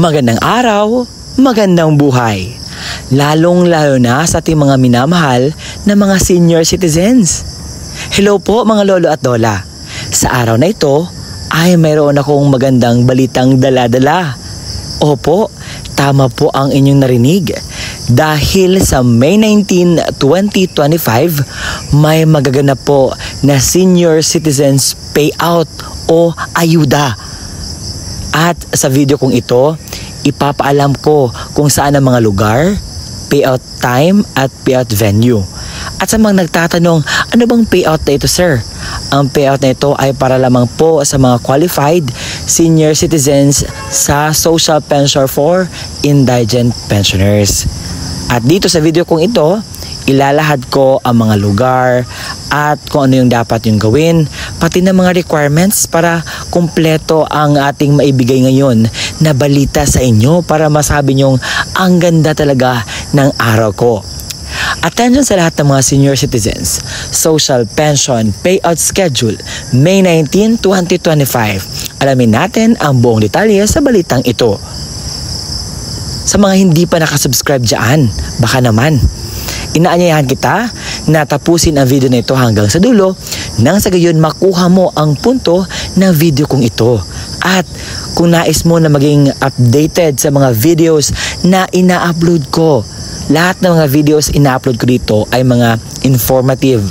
Magandang araw, magandang buhay. Lalong-lalo na sa ating mga minamahal na mga senior citizens. Hello po mga lolo at lola. Sa araw na ito ay mayroon akong magandang balitang dala-dala. Opo, tama po ang inyong narinig. Dahil sa May 19, 2025, may magaganap po na senior citizens payout o ayuda. At sa video kong ito, ipapaalam ko kung saan ang mga lugar, payout time at payout venue. At sa mga nagtatanong, ano bang payout na ito, sir? Ang payout na ito ay para lamang po sa mga qualified senior citizens sa Social Pension for Indigent Pensioners. At dito sa video kong ito, ilalahad ko ang mga lugar at kung ano yung dapat yung gawin, pati na mga requirements para kumpleto ang ating maibigay ngayon na balita sa inyo para masabi nyong ang ganda talaga ng araw ko. Attention sa lahat ng mga senior citizens. Social Pension Payout Schedule, May 19, 2025. Alamin natin ang buong detalye sa balitang ito. Sa mga hindi pa nakasubscribe dyan, baka naman inaanyayahan kita na tapusin ang video na ito hanggang sa dulo nang sa gayon makuha mo ang punto ng video kong ito. At kung nais mo na maging updated sa mga videos na ina-upload ko, lahat ng mga videos ina-upload ko dito ay mga informative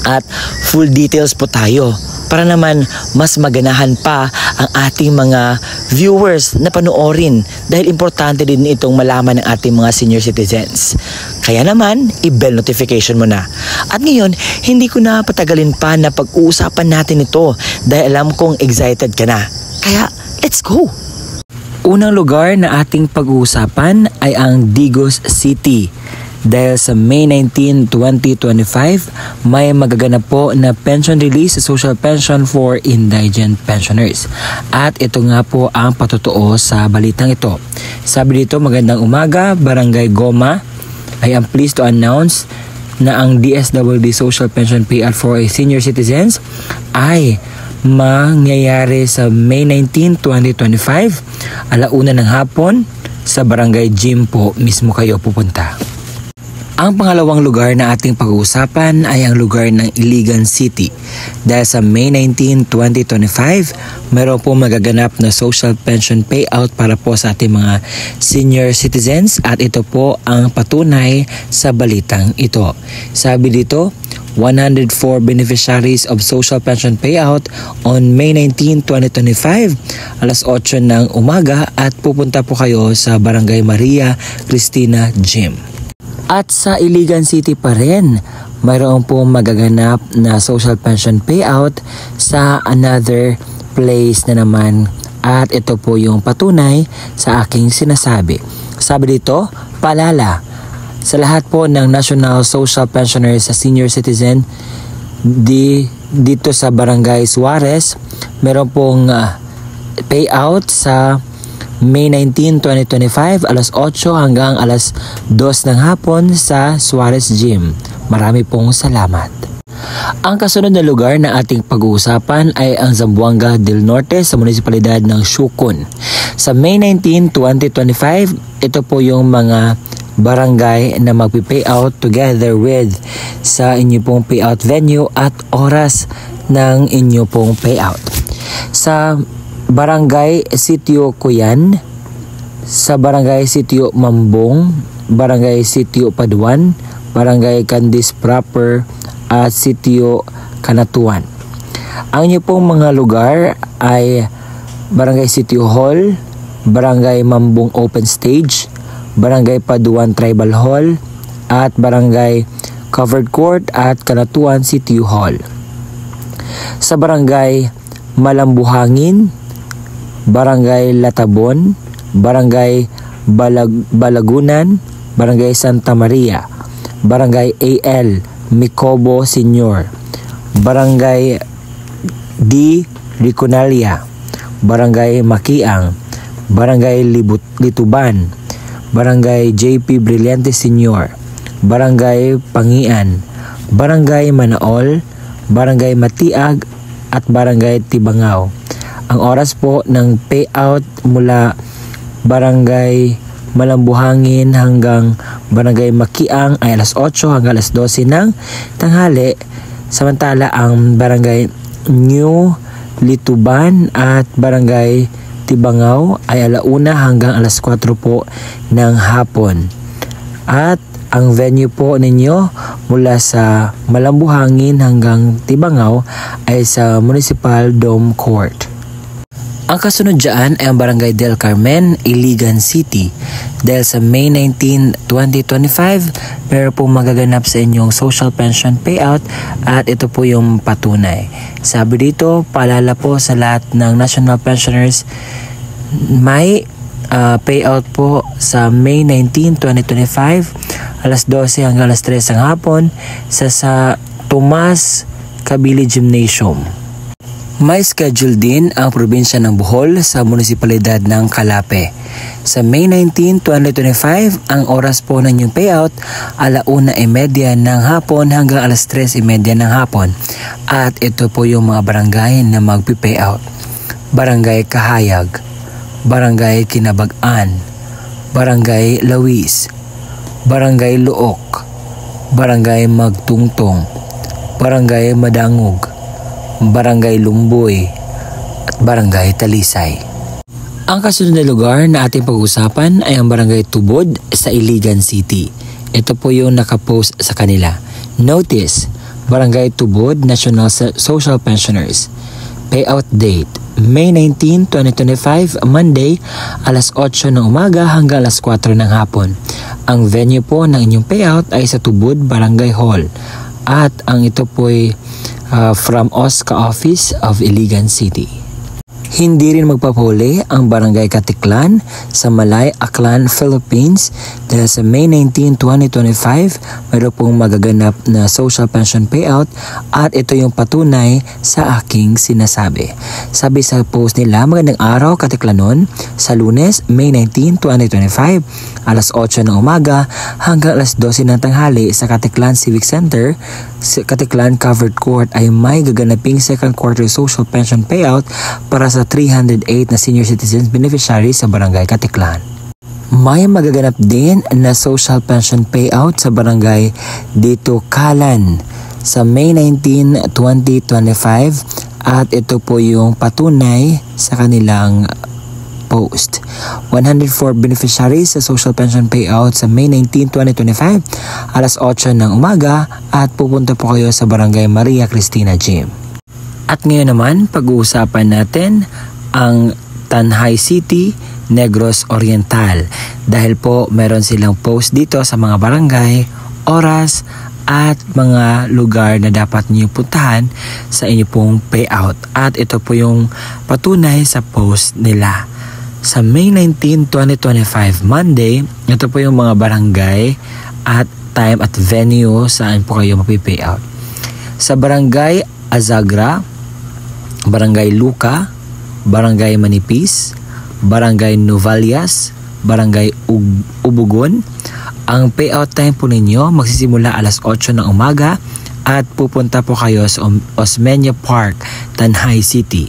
at full details po tayo para naman mas maganahan pa ang ating mga viewers na panoorin dahil importante din itong malaman ng ating mga senior citizens. Kaya naman, i-bell notification mo na. At ngayon, hindi ko na patagalin pa na pag-uusapan natin ito dahil alam kong excited ka na. Kaya, let's go! Unang lugar na ating pag-uusapan ay ang Digos City. Dahil sa May 19, 2025, may magaganap po na pension release sa Social Pension for Indigent Pensioners. At ito nga po ang patotoo sa balitang ito. Sabi dito, magandang umaga, Barangay Goma. I am pleased to announce na ang DSWD Social Pension Payout for Senior Citizens ay mangyayari sa May 19, 2025, alauna ng hapon sa Barangay Gym po mismo kayo pupunta. Ang pangalawang lugar na ating pag-uusapan ay ang lugar ng Iligan City. Dahil sa May 19, 2025, mayroon po magaganap na social pension payout para po sa ating mga senior citizens at ito po ang patunay sa balitang ito. Sabi dito, 104 beneficiaries of social pension payout on May 19, 2025, alas 8 ng umaga at pupunta po kayo sa Barangay Maria Cristina Gym. At sa Iligan City pa rin, mayroon po magaganap na social pension payout sa another place na naman at ito po yung patunay sa aking sinasabi. Sabi dito, paalala, sa lahat po ng National Social Pensioners sa senior citizen dito sa Barangay Suarez, mayroon pong payout sa May 19, 2025, alas 8 hanggang alas 2 ng hapon sa Suarez Gym. Marami pong salamat. Ang kasunod na lugar na ating pag-uusapan ay ang Zamboanga del Norte sa munisipalidad ng Sukun. Sa May 19, 2025, ito po yung mga barangay na magpi-payout together with sa inyo pong payout venue at oras ng inyo pong payout. Sa Barangay Sitio Cuyan, sa Barangay Sitio Mambong, Barangay Sitio Paduan, Barangay Candis Proper at Sitio Kanatuan. Ang inyo pong mga lugar ay Barangay Sitio Hall, Barangay Mambong Open Stage, Barangay Paduan Tribal Hall at Barangay Covered Court at Kanatuan City Hall. Sa Barangay Malambuhangin, Barangay Latabon, Barangay Balagunan, Barangay Santa Maria, Barangay AL Micobo Senior, Barangay D. Riconalia, Barangay Makiang, Barangay Lituban, Barangay JP Brillante Senior, Barangay Pangian, Barangay Manaol, Barangay Matiag at Barangay Tibangaw. Ang oras po ng payout mula Barangay Malambuhangin hanggang Barangay Makiang ay alas 8 hanggang alas 12 ng tanghali. Samantala ang Barangay New Lituban at Barangay Tibangaw ay alauna hanggang alas 4 po ng hapon. At ang venue po ninyo mula sa Malambuhangin hanggang Tibangaw ay sa Municipal Dome Court. Ang kasunod dyan ay ang Barangay Del Carmen, Iligan City. Dahil sa May 19, 2025, meron pong magaganap sa inyong social pension payout at ito po yung patunay. Sabi dito, paalala po sa lahat ng national pensioners, may payout po sa May 19, 2025, alas 12 hanggang alas 3 ng hapon sa Tomas Kabili Gymnasium. May schedule din ang probinsya ng Bohol sa munisipalidad ng Calape. Sa May 19, 2025, ang oras po ng inyong payout, 1:30 ng hapon hanggang alas 3:30 ng hapon. At ito po yung mga barangay na magpi-payout. Barangay Kahayag, Barangay Kinabagan, Barangay Lawis, Barangay Luok, Barangay Magtungtong, Barangay Madangog, Barangay Lumboy at Barangay Talisay. Ang kasunod na lugar na ating pag-usapan ay ang Barangay Tubod sa Iligan City. Ito po yung nakapost sa kanila. Notice, Barangay Tubod National Social Pensioners. Payout date, May 19, 2025, Monday, alas 8 ng umaga hanggang alas 4 ng hapon. Ang venue po ng inyong payout ay sa Tubod Barangay Hall. At ang ito po ay from OSCA Office of Iligan City. Hindi rin magpapahuli ang Barangay Katiklan sa Malay, Aklan, Philippines dahil sa May 19, 2025 mayroon pong magaganap na social pension payout at ito yung patunay sa aking sinasabi. Sabi sa post nila, magandang araw Katiklanon sa Lunes, May 19, 2025 alas 8 ng umaga hanggang alas 12 ng tanghali sa Katiklan Civic Center, Katiklan Covered Court ay may gaganaping second quarter social pension payout para sa 308 na senior citizens beneficiaries sa Barangay Katiklan. May magaganap din na social pension payout sa Barangay Dito Kalan sa May 19, 2025 at ito po yung patunay sa kanilang post. 104 beneficiaries sa social pension payout sa May 19, 2025 alas 8 ng umaga at pupunta po kayo sa Barangay Maria Cristina Gym. At ngayon naman, pag-uusapan natin ang Tanhay City, Negros Oriental. Dahil po meron silang post dito sa mga barangay, oras at mga lugar na dapat niyo puntahan sa inyo pong payout. At ito po yung patunay sa post nila. Sa May 19, 2025, Monday, ito po yung mga barangay at time at venue saan po kayo mapipayout. Sa Barangay Azagra, Barangay Luca, Barangay Manipis, Barangay Novalias, Barangay Ubugon. Ang payout time po ninyo magsisimula alas 8 ng umaga at pupunta po kayo sa Osmeña Park, Tanhay City.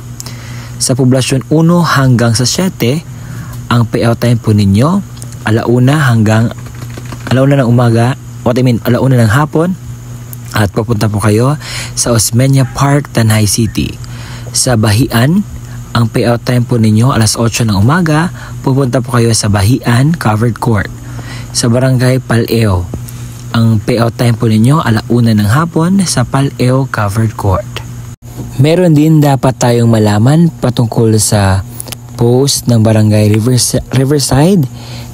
Sa Poblasyon 1 hanggang sa 7, ang payout time po ninyo alauna ng umaga, alauna ng hapon at pupunta po kayo sa Osmeña Park, Tanhay City. Sa Bahian, ang payout time po ninyo alas 8 ng umaga, pupunta po kayo sa Bahian Covered Court. Sa Barangay Paleo, ang payout time po ninyo alauna ng hapon sa Paleo Covered Court. Meron din dapat tayong malaman patungkol sa post ng Barangay Riverside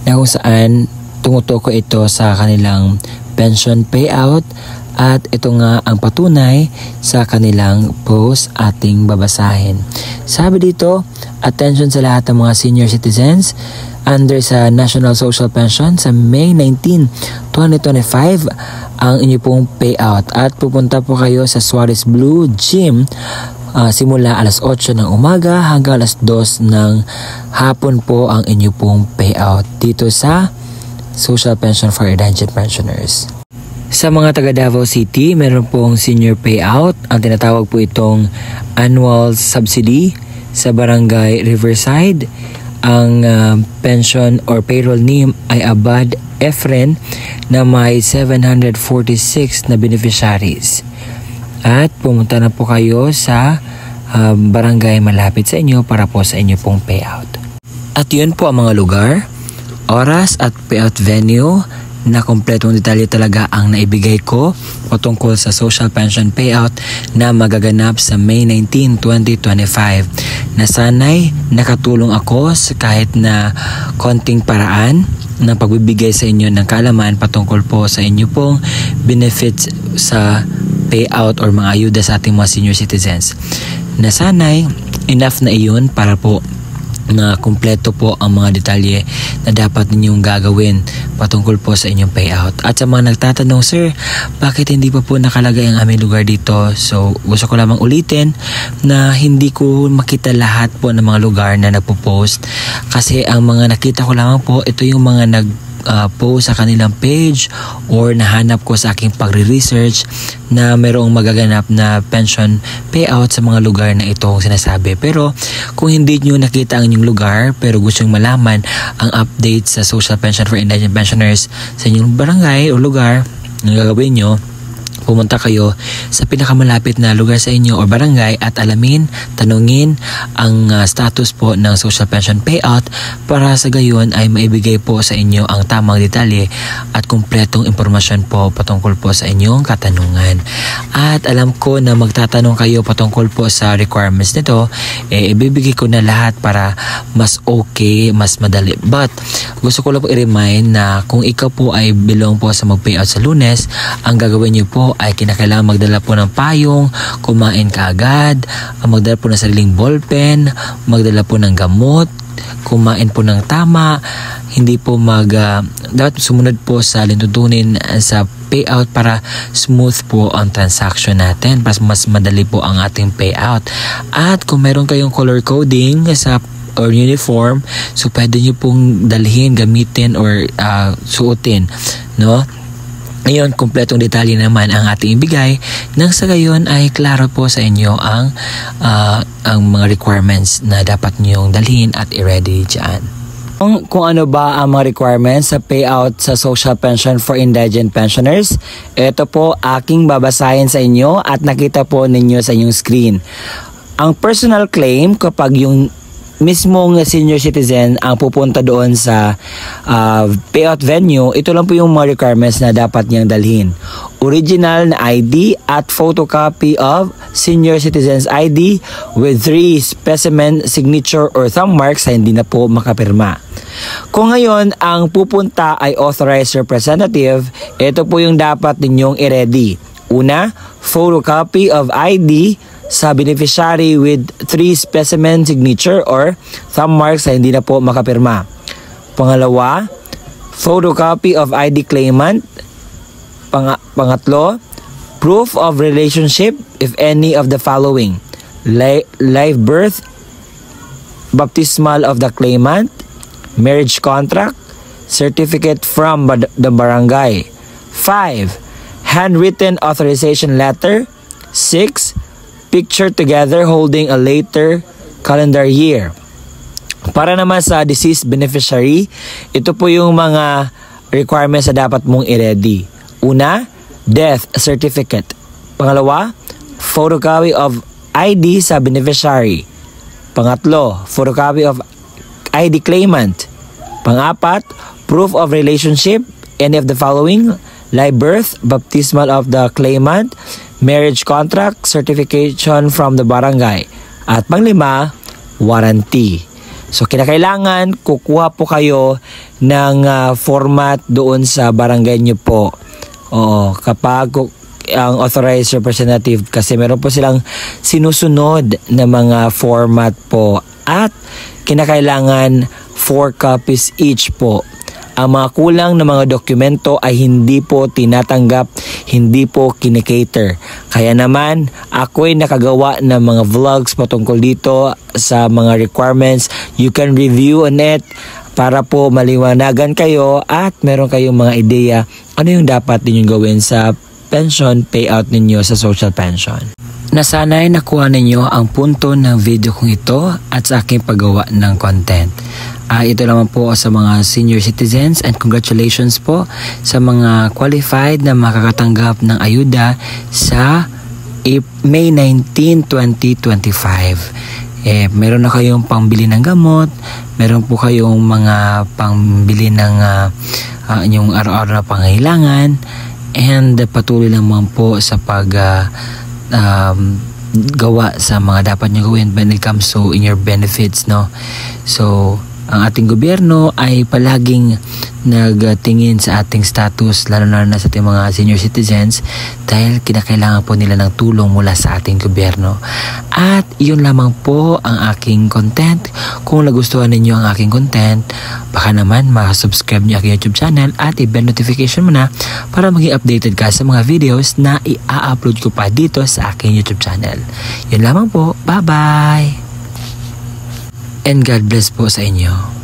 na kung saan tumutukoy ito sa kanilang pension payout. At ito nga ang patunay sa kanilang post ating babasahin. Sabi dito, attention sa lahat ng mga senior citizens under sa National Social Pension sa May 19, 2025 ang inyo pong payout. At pupunta po kayo sa Suarez Blue Gym simula alas 8 ng umaga hanggang alas 2 ng hapon po ang inyo pong payout dito sa Social Pension for Indigent Pensioners. Sa mga taga Davao City, meron pong senior payout. Ang tinatawag po itong annual subsidy sa Barangay Riverside. Ang pension or payroll name ay Abad Efren na may 746 na beneficiaries. At pumunta na po kayo sa barangay malapit sa inyo para po sa inyo pong payout. At yun po ang mga lugar, oras at payout venue na kompletong detalye talaga ang naibigay ko patungkol sa social pension payout na magaganap sa May 19, 2025. Na sana'y nakatulong ako sa kahit na konting paraan ng pagbibigay sa inyo ng kaalaman patungkol po sa inyo pong benefits sa payout or mga ayuda sa ating mga senior citizens. Na sana'y enough na iyon para po na kumpleto po ang mga detalye na dapat ninyong gagawin patungkol po sa inyong payout. At sa mga nagtatanong, sir, bakit hindi pa po nakalagay ang aming lugar dito? So, gusto ko lamang ulitin na hindi ko makita lahat po ng mga lugar na nagpo-post kasi ang mga nakita ko lamang po, ito yung mga post sa kanilang page or nahanap ko sa aking pagre-research na mayroong magaganap na pension payout sa mga lugar na itong sinasabi. Pero kung hindi nyo nakita ang inyong lugar pero gusto nyo malaman ang update sa social pension for indigent pensioners sa inyong barangay o lugar, ang gagawin nyo, pumunta kayo sa pinakamalapit na lugar sa inyo o barangay at alamin, tanungin ang status po ng social pension payout para sa gayon ay maibigay po sa inyo ang tamang detalye at kumpletong impormasyon po patungkol po sa inyong katanungan. At alam ko na magtatanong kayo patungkol po sa requirements nito, ibibigay ko na lahat para mas okay, mas madali. But gusto ko lang po i-remind na kung ikaw po ay belong po sa mag-payout sa Lunes, ang gagawin niyo po ay kinakailangan magdala po ng payong, kumain ka agad, magdala po ng sariling ballpen, magdala po ng gamot, kumain po ng tama, hindi po dapat sumunod po sa lintutunin sa payout para smooth po ang transaction natin, para mas madali po ang ating payout. At kung meron kayong color coding sa or uniform, so pwede nyo pong dalhin, gamitin or suotin, no? Ngayon, kumpletong detalye naman ang ating ibigay nang sa gayon ay klaro po sa inyo ang mga requirements na dapat niyong dalhin at i-ready dyan. Kung ano ba ang mga requirements sa payout sa social pension for indigent pensioners, ito po aking babasahin sa inyo at nakita po ninyo sa inyong screen. Ang personal claim, kapag yung mismong senior citizen ang pupunta doon sa payout venue, ito lang po yung mga requirements na dapat niyang dalhin. Original na ID at photocopy of senior citizen's ID with 3 specimen signature or thumb marks na hindi na po makapirma. Kung ngayon ang pupunta ay authorized representative, ito po yung dapat ninyong i-ready. Una, photocopy of ID sa beneficiary with 3 specimen signature or thumb marks na hindi na po makapirma. Pangalawa, photocopy of ID claimant. Pangatlo, proof of relationship if any of the following: live birth, baptismal of the claimant, marriage contract, certificate from the barangay. 5, handwritten authorization letter. 6, picture together holding a later calendar year. Para naman sa deceased beneficiary, ito po yung mga requirements na dapat mong i-ready. Una, death certificate. Pangalawa, photocopy of ID sa beneficiary. Pangatlo, photocopy of ID claimant. Pangapat, proof of relationship, any of the following: live birth, baptismal of the claimant, marriage contract, certification from the barangay. At panglima, warranty. So kinakailangan kukuha po kayo ng format doon sa barangay nyo po. Oo, kapag ang authorized representative, kasi meron po silang sinusunod na mga format po at kinakailangan 4 copies each po. Ang mga kulang na mga dokumento ay hindi po tinatanggap, hindi po kinikater. Kaya naman, ako'y nakagawa ng mga vlogs patungkol dito sa mga requirements. You can review on it para po maliwanagan kayo at meron kayong mga ideya ano yung dapat ninyong gawin sa pension payout ninyo sa social pension. Nasanay nakuha ninyo ang punto ng video kong ito at sa aking paggawa ng content. Ito naman po sa mga senior citizens and congratulations po sa mga qualified na makakatanggap ng ayuda sa May 19, 2025. Meron na kayong pangbili ng gamot, meron po kayong mga pangbili ng inyong araw-araw na pangailangan, and patuloy naman po sa gawa sa mga dapat nyo gawin when it comes to in your benefits, no? So, ang ating gobyerno ay palaging nagtingin sa ating status, lalo na sa ating mga senior citizens, dahil kinakailangan po nila ng tulong mula sa ating gobyerno. At yun lamang po ang aking content. Kung nagustuhan ninyo ang aking content, baka naman makasubscribe nyo aking YouTube channel at i-bell notification mo na para maging updated ka sa mga videos na i-upload ko pa dito sa aking YouTube channel. Yun lamang po. Bye-bye! And God bless po sa inyo.